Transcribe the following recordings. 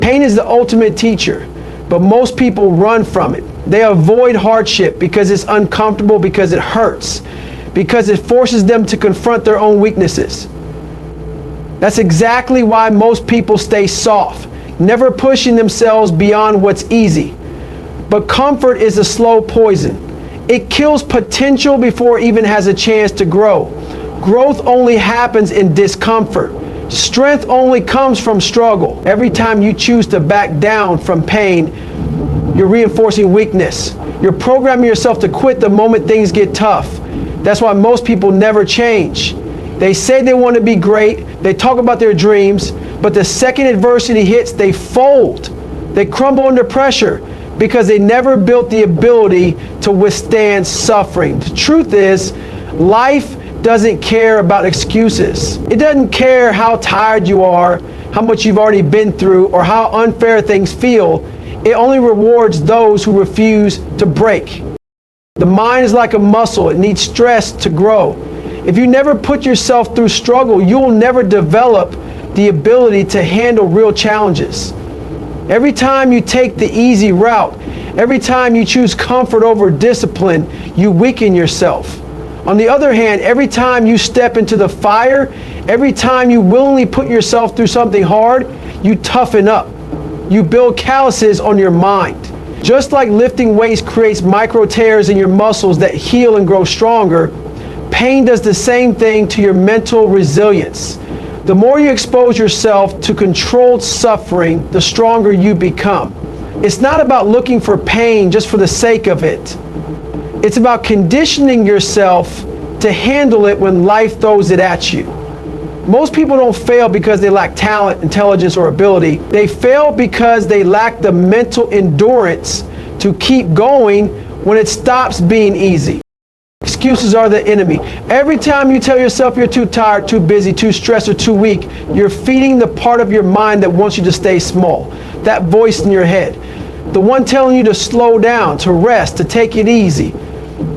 Pain is the ultimate teacher, but most people run from it. They avoid hardship because it's uncomfortable, because it hurts, because it forces them to confront their own weaknesses. That's exactly why most people stay soft, never pushing themselves beyond what's easy. But comfort is a slow poison. It kills potential before it even has a chance to grow. Growth only happens in discomfort. Strength only comes from struggle. Every time you choose to back down from pain, you're reinforcing weakness. You're programming yourself to quit the moment things get tough. That's why most people never change. They say they want to be great, they talk about their dreams, but the second adversity hits, they fold. They crumble under pressure because they never built the ability to withstand suffering. The truth is, life doesn't care about excuses. It doesn't care how tired you are, how much you've already been through, or how unfair things feel. It only rewards those who refuse to break. The mind is like a muscle. It needs stress to grow. If you never put yourself through struggle, you will never develop the ability to handle real challenges. Every time you take the easy route, every time you choose comfort over discipline, you weaken yourself. On the other hand, every time you step into the fire, every time you willingly put yourself through something hard, you toughen up. You build calluses on your mind. Just like lifting weights creates micro tears in your muscles that heal and grow stronger, pain does the same thing to your mental resilience. The more you expose yourself to controlled suffering, the stronger you become. It's not about looking for pain just for the sake of it. It's about conditioning yourself to handle it when life throws it at you. Most people don't fail because they lack talent, intelligence, or ability. They fail because they lack the mental endurance to keep going when it stops being easy. Excuses are the enemy. Every time you tell yourself you're too tired, too busy, too stressed, or too weak, you're feeding the part of your mind that wants you to stay small. That voice in your head. The one telling you to slow down, to rest, to take it easy.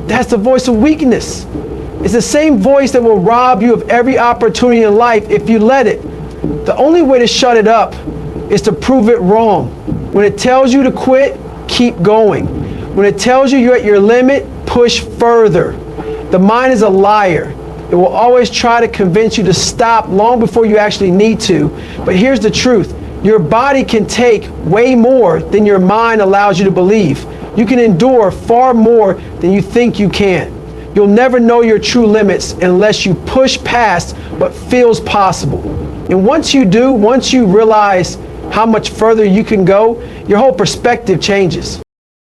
That's the voice of weakness. It's the same voice that will rob you of every opportunity in life if you let it. The only way to shut it up is to prove it wrong. When it tells you to quit, keep going. When it tells you you're at your limit, push further. The mind is a liar. It will always try to convince you to stop long before you actually need to. But here's the truth. Your body can take way more than your mind allows you to believe. You can endure far more than you think you can. You'll never know your true limits unless you push past what feels possible. And once you do, once you realize how much further you can go, your whole perspective changes.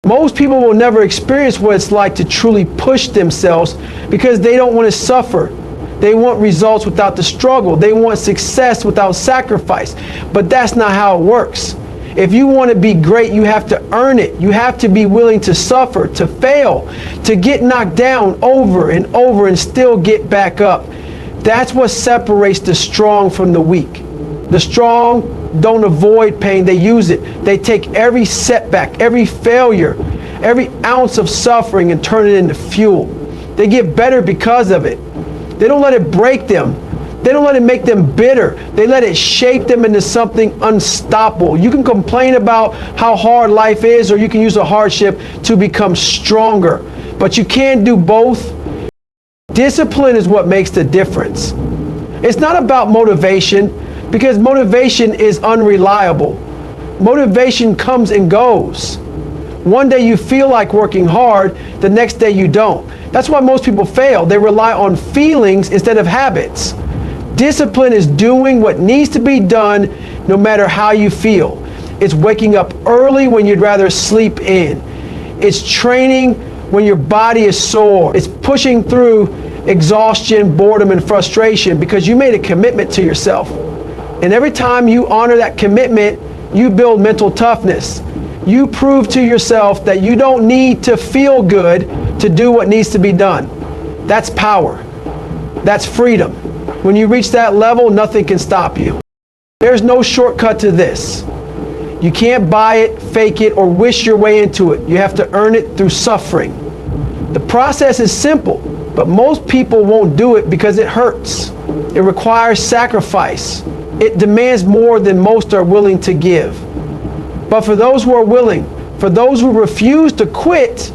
Most people will never experience what it's like to truly push themselves because they don't want to suffer. They want results without the struggle. They want success without sacrifice. But that's not how it works. If you want to be great, you have to earn it. You have to be willing to suffer, to fail, to get knocked down over and over and still get back up. That's what separates the strong from the weak. The strong don't avoid pain, they use it. They take every setback, every failure, every ounce of suffering and turn it into fuel. They get better because of it. They don't let it break them. They don't let it make them bitter. They let it shape them into something unstoppable. You can complain about how hard life is, or you can use a hardship to become stronger. But you can't do both. Discipline is what makes the difference. It's not about motivation, because motivation is unreliable. Motivation comes and goes. One day you feel like working hard, the next day you don't. That's why most people fail. They rely on feelings instead of habits. Discipline is doing what needs to be done no matter how you feel. It's waking up early when you'd rather sleep in. It's training when your body is sore. It's pushing through exhaustion, boredom, and frustration because you made a commitment to yourself. And every time you honor that commitment, you build mental toughness. You prove to yourself that you don't need to feel good to do what needs to be done. That's power. That's freedom. When you reach that level, nothing can stop you. There's no shortcut to this. You can't buy it, fake it, or wish your way into it. You have to earn it through suffering. The process is simple, but most people won't do it because it hurts. It requires sacrifice. It demands more than most are willing to give. But for those who are willing, for those who refuse to quit,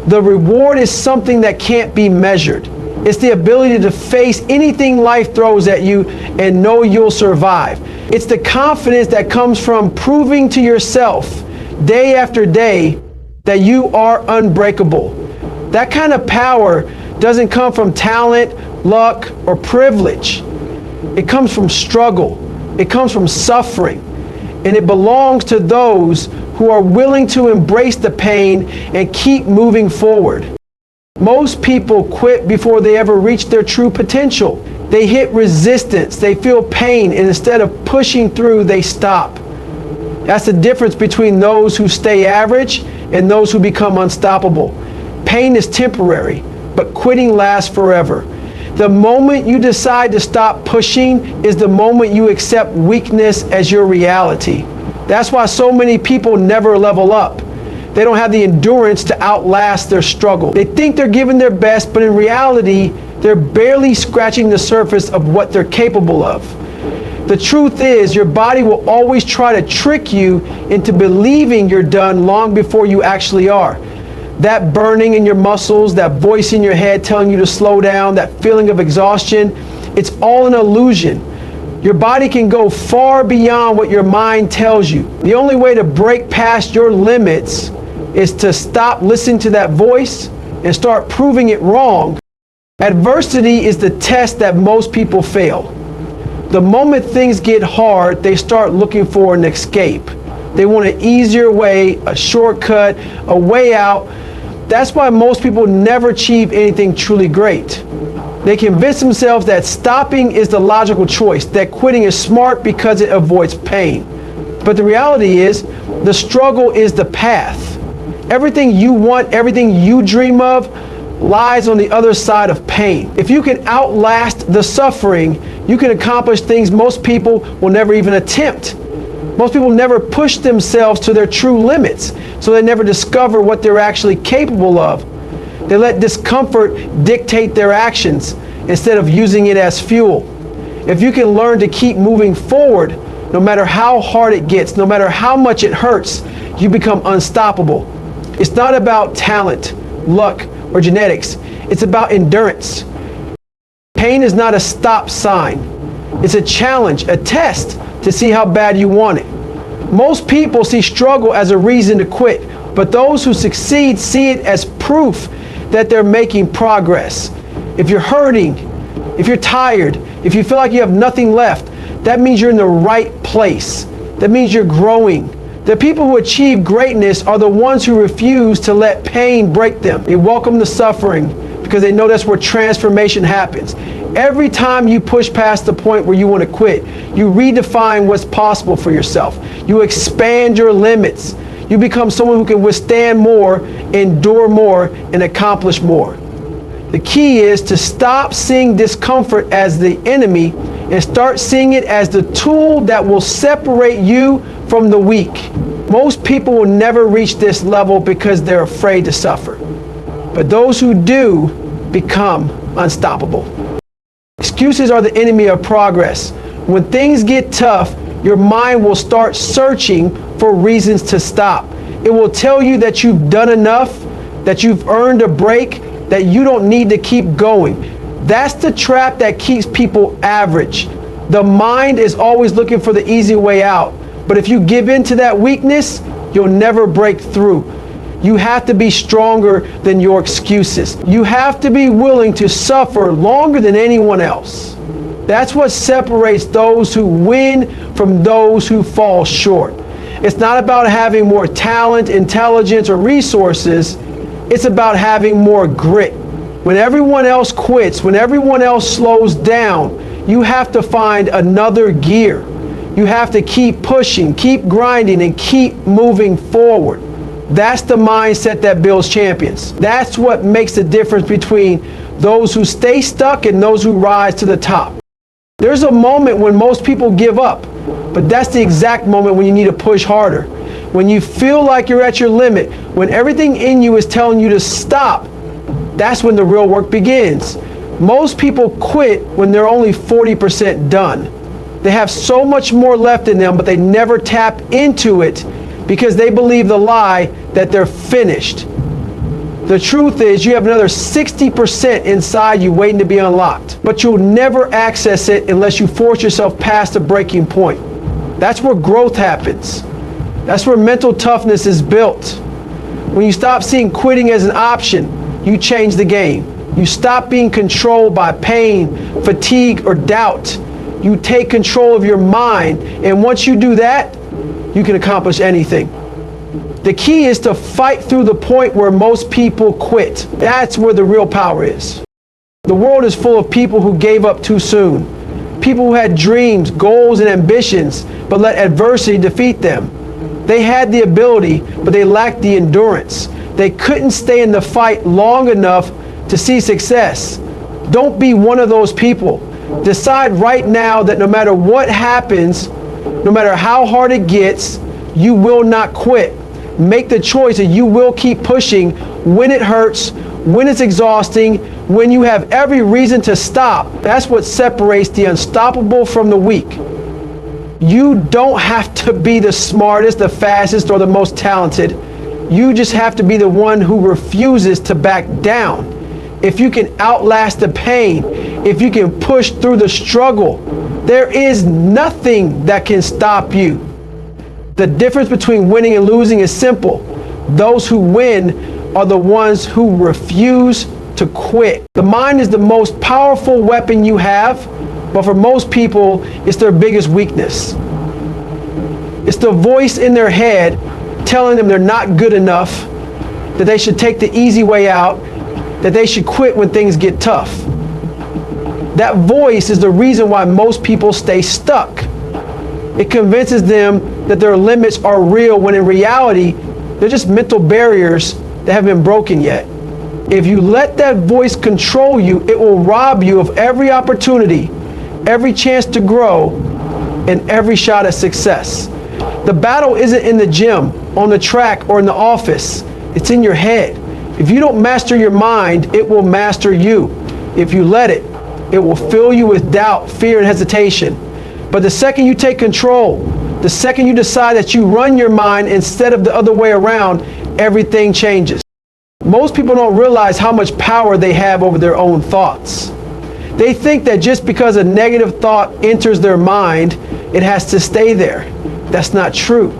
the reward is something that can't be measured. It's the ability to face anything life throws at you and know you'll survive. It's the confidence that comes from proving to yourself day after day that you are unbreakable. That kind of power doesn't come from talent, luck, or privilege. It comes from struggle. It comes from suffering. And it belongs to those who are willing to embrace the pain and keep moving forward. Most people quit before they ever reach their true potential. They hit resistance, they feel pain, and instead of pushing through, they stop. That's the difference between those who stay average and those who become unstoppable. Pain is temporary, but quitting lasts forever. The moment you decide to stop pushing is the moment you accept weakness as your reality. That's why so many people never level up. They don't have the endurance to outlast their struggle. They think they're giving their best, but in reality, they're barely scratching the surface of what they're capable of. The truth is, your body will always try to trick you into believing you're done long before you actually are. That burning in your muscles, that voice in your head telling you to slow down, that feeling of exhaustion, it's all an illusion. Your body can go far beyond what your mind tells you. The only way to break past your limits is to stop listening to that voice and start proving it wrong. Adversity is the test that most people fail. The moment things get hard, they start looking for an escape. They want an easier way, a shortcut, a way out. That's why most people never achieve anything truly great. They convince themselves that stopping is the logical choice, that quitting is smart because it avoids pain. But the reality is, the struggle is the path. Everything you want, everything you dream of, lies on the other side of pain. If you can outlast the suffering, you can accomplish things most people will never even attempt. Most people never push themselves to their true limits, so they never discover what they're actually capable of. They let discomfort dictate their actions instead of using it as fuel. If you can learn to keep moving forward, no matter how hard it gets, no matter how much it hurts, you become unstoppable. It's not about talent, luck, or genetics. It's about endurance. Pain is not a stop sign. It's a challenge, a test to see how bad you want it. Most people see struggle as a reason to quit, but those who succeed see it as proof that they're making progress. If you're hurting, if you're tired, if you feel like you have nothing left, that means you're in the right place. That means you're growing. The people who achieve greatness are the ones who refuse to let pain break them. They welcome the suffering because they know that's where transformation happens. Every time you push past the point where you want to quit, you redefine what's possible for yourself. You expand your limits. You become someone who can withstand more, endure more, and accomplish more. The key is to stop seeing discomfort as the enemy and start seeing it as the tool that will separate you from the weak. Most people will never reach this level because they're afraid to suffer. But those who do become unstoppable. Excuses are the enemy of progress. When things get tough, your mind will start searching for reasons to stop. It will tell you that you've done enough, that you've earned a break, that you don't need to keep going. That's the trap that keeps people average. The mind is always looking for the easy way out. But if you give in to that weakness, you'll never break through. You have to be stronger than your excuses. You have to be willing to suffer longer than anyone else. That's what separates those who win from those who fall short. It's not about having more talent, intelligence, or resources. It's about having more grit. When everyone else quits, when everyone else slows down, you have to find another gear. You have to keep pushing, keep grinding, and keep moving forward. That's the mindset that builds champions. That's what makes the difference between those who stay stuck and those who rise to the top. There's a moment when most people give up, but that's the exact moment when you need to push harder. When you feel like you're at your limit, when everything in you is telling you to stop, that's when the real work begins. Most people quit when they're only 40% done. They have so much more left in them, but they never tap into it because they believe the lie that they're finished. The truth is you have another 60% inside you waiting to be unlocked, but you'll never access it unless you force yourself past the breaking point. That's where growth happens. That's where mental toughness is built. When you stop seeing quitting as an option, you change the game. You stop being controlled by pain, fatigue, or doubt. You take control of your mind, and once you do that, you can accomplish anything. The key is to fight through the point where most people quit. That's where the real power is. The world is full of people who gave up too soon. People who had dreams, goals, and ambitions, but let adversity defeat them. They had the ability, but they lacked the endurance. They couldn't stay in the fight long enough to see success. Don't be one of those people. Decide right now that no matter what happens, no matter how hard it gets, you will not quit. Make the choice that you will keep pushing when it hurts, when it's exhausting, when you have every reason to stop. That's what separates the unstoppable from the weak. You don't have to be the smartest, the fastest, or the most talented. You just have to be the one who refuses to back down. If you can outlast the pain, if you can push through the struggle, there is nothing that can stop you. The difference between winning and losing is simple. Those who win are the ones who refuse to quit. The mind is the most powerful weapon you have, but for most people, it's their biggest weakness. It's the voice in their head telling them they're not good enough, that they should take the easy way out, that they should quit when things get tough. That voice is the reason why most people stay stuck. It convinces them that their limits are real when in reality, they're just mental barriers that haven't been broken yet. If you let that voice control you, it will rob you of every opportunity, every chance to grow, and every shot at success. The battle isn't in the gym, on the track, or in the office. It's in your head. If you don't master your mind, it will master you. If you let it, it will fill you with doubt, fear, and hesitation. But the second you take control, the second you decide that you run your mind instead of the other way around, everything changes. Most people don't realize how much power they have over their own thoughts. They think that just because a negative thought enters their mind, it has to stay there. That's not true.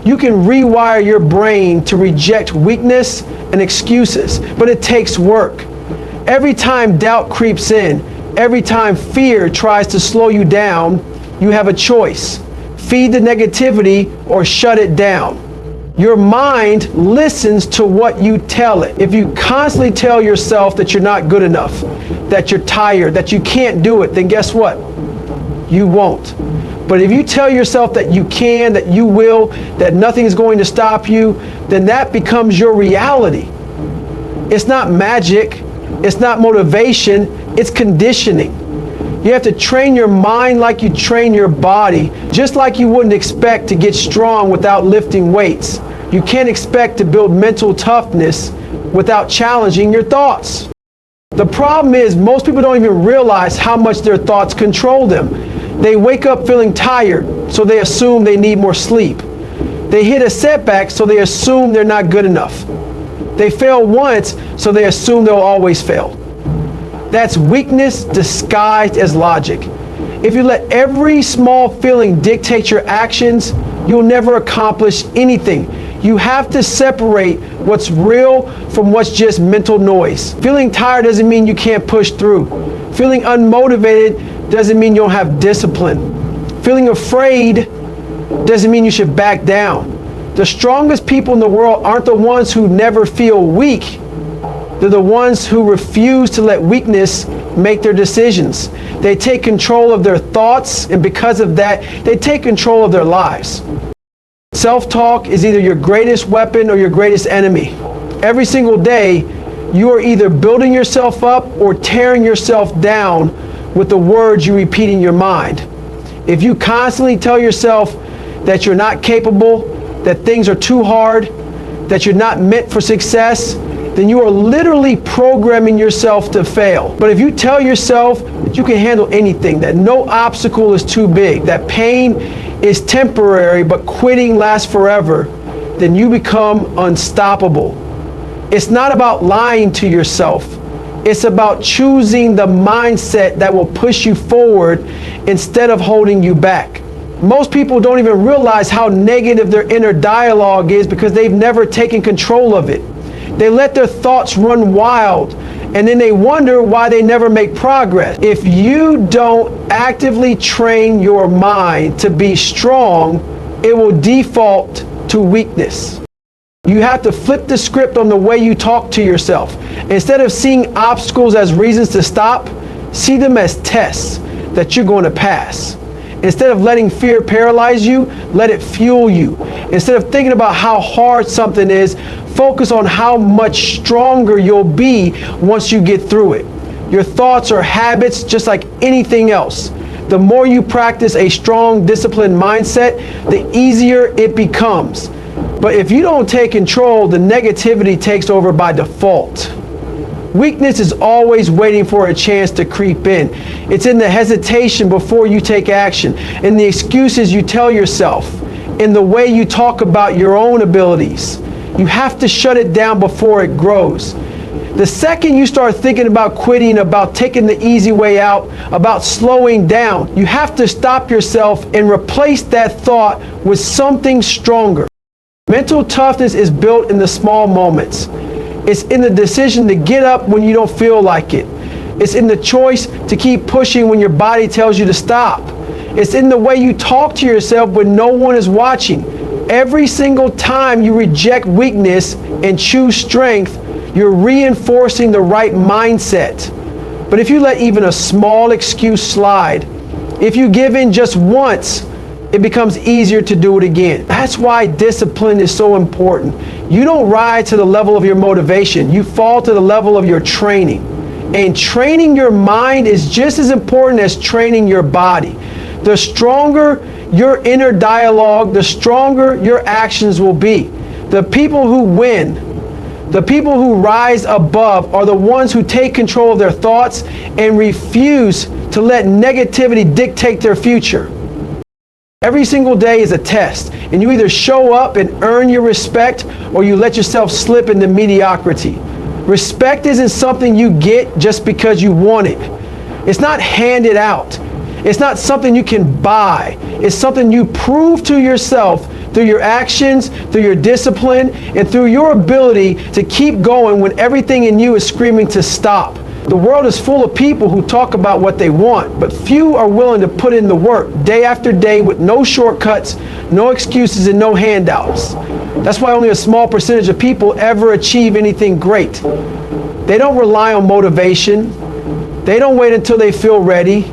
You can rewire your brain to reject weakness and excuses, but it takes work. Every time doubt creeps in, every time fear tries to slow you down, you have a choice. Feed the negativity or shut it down. Your mind listens to what you tell it. If you constantly tell yourself that you're not good enough, that you're tired, that you can't do it, then guess what? You won't. But if you tell yourself that you can, that you will, that nothing is going to stop you, then that becomes your reality. It's not magic. It's not motivation. It's conditioning. You have to train your mind like you train your body, just like you wouldn't expect to get strong without lifting weights. You can't expect to build mental toughness without challenging your thoughts. The problem is most people don't even realize how much their thoughts control them. They wake up feeling tired, so they assume they need more sleep. They hit a setback, so they assume they're not good enough. They fail once, so they assume they'll always fail. That's weakness disguised as logic. If you let every small feeling dictate your actions, you'll never accomplish anything. You have to separate what's real from what's just mental noise. Feeling tired doesn't mean you can't push through. Feeling unmotivated doesn't mean you don't have discipline. Feeling afraid doesn't mean you should back down. The strongest people in the world aren't the ones who never feel weak. They're the ones who refuse to let weakness make their decisions. They take control of their thoughts, and because of that, they take control of their lives. Self-talk is either your greatest weapon or your greatest enemy. Every single day, you are either building yourself up or tearing yourself down with the words you repeat in your mind. If you constantly tell yourself that you're not capable, that things are too hard, that you're not meant for success, then you are literally programming yourself to fail. But if you tell yourself that you can handle anything, that no obstacle is too big, that pain is temporary but quitting lasts forever, then you become unstoppable. It's not about lying to yourself. It's about choosing the mindset that will push you forward instead of holding you back. Most people don't even realize how negative their inner dialogue is because they've never taken control of it. They let their thoughts run wild, and then they wonder why they never make progress. If you don't actively train your mind to be strong, it will default to weakness. You have to flip the script on the way you talk to yourself. Instead of seeing obstacles as reasons to stop, see them as tests that you're going to pass. Instead of letting fear paralyze you, let it fuel you. Instead of thinking about how hard something is, focus on how much stronger you'll be once you get through it. Your thoughts are habits just like anything else. The more you practice a strong, disciplined mindset, the easier it becomes. But if you don't take control, the negativity takes over by default. Weakness is always waiting for a chance to creep in. It's in the hesitation before you take action, in the excuses you tell yourself, in the way you talk about your own abilities. You have to shut it down before it grows. The second you start thinking about quitting, about taking the easy way out, about slowing down, you have to stop yourself and replace that thought with something stronger. Mental toughness is built in the small moments. It's in the decision to get up when you don't feel like it. It's in the choice to keep pushing when your body tells you to stop. It's in the way you talk to yourself when no one is watching. Every single time you reject weakness and choose strength, you're reinforcing the right mindset. But if you let even a small excuse slide, if you give in just once, it becomes easier to do it again. That's why discipline is so important. You don't rise to the level of your motivation. You fall to the level of your training. And training your mind is just as important as training your body. The stronger your inner dialogue, the stronger your actions will be. The people who win, the people who rise above, are the ones who take control of their thoughts and refuse to let negativity dictate their future. Every single day is a test, and you either show up and earn your respect, or you let yourself slip into mediocrity. Respect isn't something you get just because you want it. It's not handed out. It's not something you can buy. It's something you prove to yourself through your actions, through your discipline, and through your ability to keep going when everything in you is screaming to stop. The world is full of people who talk about what they want, but few are willing to put in the work day after day with no shortcuts, no excuses, and no handouts. That's why only a small percentage of people ever achieve anything great. They don't rely on motivation. They don't wait until they feel ready.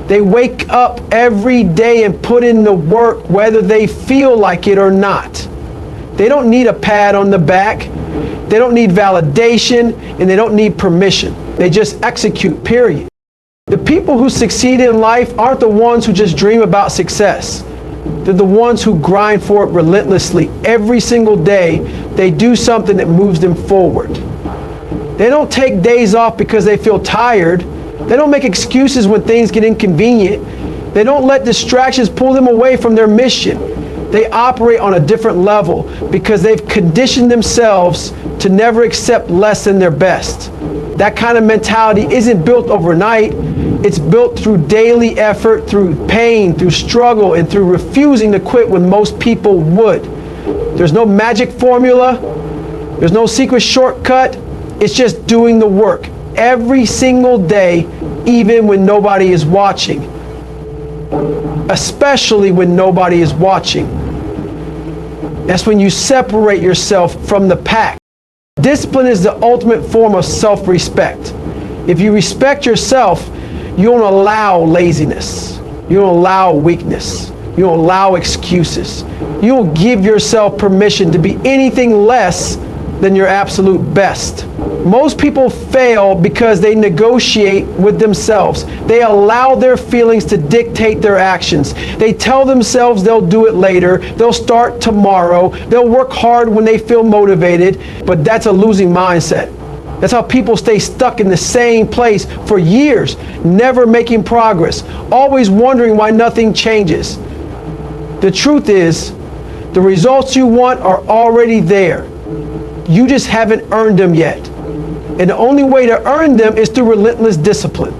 They wake up every day and put in the work whether they feel like it or not. They don't need a pat on the back. They don't need validation, and they don't need permission. They just execute, period. The people who succeed in life aren't the ones who just dream about success. They're the ones who grind for it relentlessly. Every single day, they do something that moves them forward. They don't take days off because they feel tired. They don't make excuses when things get inconvenient. They don't let distractions pull them away from their mission. They operate on a different level because they've conditioned themselves to never accept less than their best. That kind of mentality isn't built overnight. It's built through daily effort, through pain, through struggle, and through refusing to quit when most people would. There's no magic formula. There's no secret shortcut. It's just doing the work every single day, even when nobody is watching. Especially when nobody is watching. That's when you separate yourself from the pack. Discipline is the ultimate form of self-respect. If you respect yourself, you don't allow laziness. You don't allow weakness. You don't allow excuses. You don't give yourself permission to be anything less than your absolute best. Most people fail because they negotiate with themselves. They allow their feelings to dictate their actions. They tell themselves they'll do it later, they'll start tomorrow, they'll work hard when they feel motivated, but that's a losing mindset. That's how people stay stuck in the same place for years, never making progress, always wondering why nothing changes. The truth is, The results you want are already there. You just haven't earned them yet. And the only way to earn them is through relentless discipline.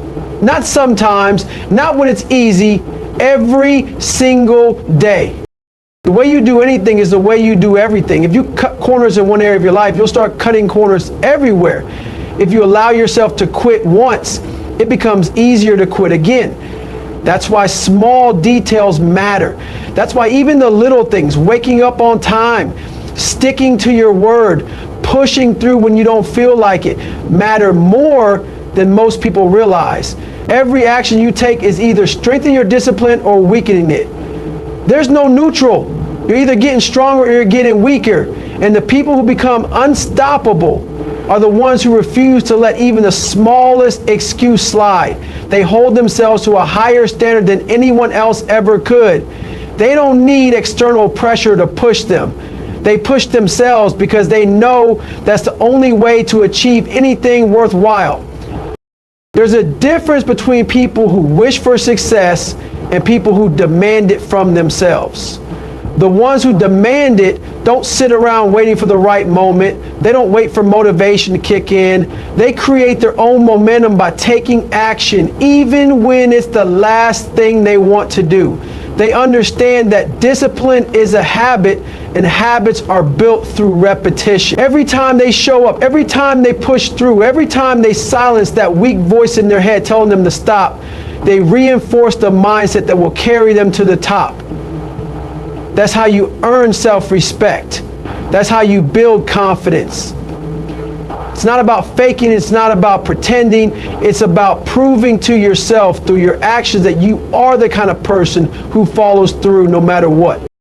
Not sometimes, not when it's easy, every single day. The way you do anything is the way you do everything. If you cut corners in one area of your life, you'll start cutting corners everywhere. If you allow yourself to quit once, it becomes easier to quit again. That's why small details matter. That's why even the little things, waking up on time, sticking to your word, pushing through when you don't feel like it, matter more than most people realize. Every action you take is either strengthening your discipline or weakening it. There's no neutral. You're either getting stronger or you're getting weaker. And the people who become unstoppable are the ones who refuse to let even the smallest excuse slide. They hold themselves to a higher standard than anyone else ever could. They don't need external pressure to push them. They push themselves because they know that's the only way to achieve anything worthwhile. There's a difference between people who wish for success and people who demand it from themselves. The ones who demand it don't sit around waiting for the right moment. They don't wait for motivation to kick in. They create their own momentum by taking action, even when it's the last thing they want to do. They understand that discipline is a habit, and habits are built through repetition. Every time they show up, every time they push through, every time they silence that weak voice in their head telling them to stop, they reinforce the mindset that will carry them to the top. That's how you earn self-respect. That's how you build confidence. It's not about faking, it's not about pretending, it's about proving to yourself through your actions that you are the kind of person who follows through no matter what.